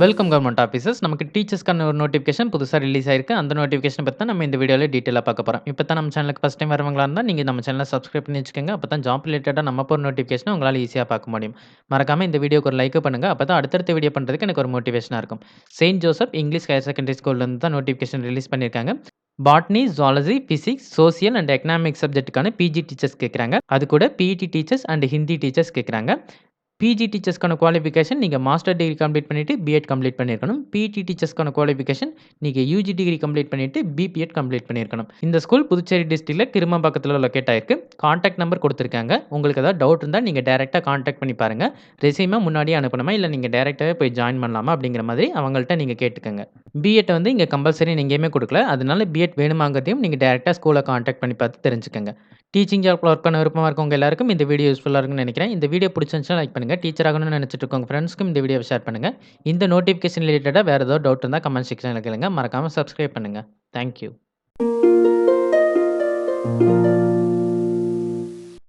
Welcome government officers. நமக்கு டீச்சர்ஸ்க்கான ஒரு notification புதுசா ரிலீஸ் ஆயிருக்கு. அந்த நோட்டிஃபிகேஷன பத்தி தான் நம்ம இந்த வீடியோல டீட்டெயிலா பார்க்க போறோம். இப்ப தான் நம்ம சேனலுக்கு ஃபர்ஸ்ட் டைம் வரவங்களா இருந்தா, நீங்க நம்ம சேனல சப்ஸ்கிரைப் பண்ணி வச்சுக்கோங்க. அப்ப தான் ஜாப் ரிலேட்டடா நம்ம போடுற நோட்டிஃபிகேஷன உங்களால ஈஸியா பார்க்க முடியும். மறக்காம இந்த வீடியோக்கு ஒரு லைக் பண்ணுங்க. அப்ப தான் அடுத்தடுத்த வீடியோ பண்றதுக்கு எனக்கு ஒரு மோட்டிவேஷனா இருக்கும். Saint Joseph English higher secondary ஸ்கூல்லேருந்து தான் நோட்டிஃபிகேஷன் ரிலீஸ் பண்ணியிருக்காங்க. Botany, zoology, physics, social and economics சப்ஜெக்ட்டுக்கான பிஜி டீச்சர்ஸ் கேட்குறாங்க. அது கூட PET teachers and Hindi teachers கேட்குறாங்க. பிஜி டீச்சர்ஸ்க்கான குவாலிஃபிகேஷன் நீங்க மாஸ்டர் டிகிரி கம்ப்ளீட் பண்ணிட்டு பிஎட் கம்ப்ளீட் பண்ணியிருக்கணும். பிஇடி டீச்சர்ஸ்க்கான குவாலிஃபிகேஷன் நீங்க யூஜி டிகிரி கம்ப்ளீட் பண்ணிட்டு பிபிஎட் கம்ப்ளீட் பண்ணியிருக்கணும். இந்த ஸ்கூல் புதுச்சேரி டிஸ்ட்ரிக்ட்ல கிருமாம்பாக்கத்துல லொக்கேட் ஆயிருக்கு. கான்டாக்ட் நம்பர் குடுத்துருக்காங்க. உங்களுக்கு ஏதாவது டவுட் இருந்தா நீங்க டைரக்ட்டா கான்டாக்ட் பண்ணி பாருங்க. ரெஸ்யூம முன்னாடியே அனுப்பணுமா? இல்ல நீங்க டைரக்ட்டாவே போய் ஜாயின் பண்ணலாமா? அப்படிங்கிற மாதிரி அவங்கள்ட்ட நீங்க கேட்டுக்கங்க. பிஎட் வந்து இங்க கம்பல்சரின்னு எங்கேயுமே குடுக்கல. அதனால பிஎட் வேணுமாங்கிறதையும் நீங்க டைரக்ட்டா ஸ்கூல கான்டாக்ட் பண்ணி பார்த்து தெரிஞ்சுக்கங்க. டீச்சிங் ஜாப்ல ஒர்க் பண்ண விருப்பமா இருக்கவங்க எல்லாருக்கும் இந்த வீடியோ யூஸ்ஃபுல்லா இருக்கும்னு நினைக்கிறேன். இந்த வீடியோ பிடிச்சிருந்துச்சுனா லைக் பண்ணுங்க. டீச்சர் ஆகணும்னு நினைச்சிட்டு இருக்கவங்க ஃப்ரெண்ட்ஸ்க்கும் இந்த வீடியோவை ஷேர் பண்ணுங்க. இந்த நோட்டிஃபிகேஷன் ரிலேட்டடா வேற ஏதாவது டவுட் இருந்தா கமெண்ட் செக்ஷன்ல கேளுங்க. மறக்காம சப்ஸ்கிரைப் பண்ணுங்க. Thank you.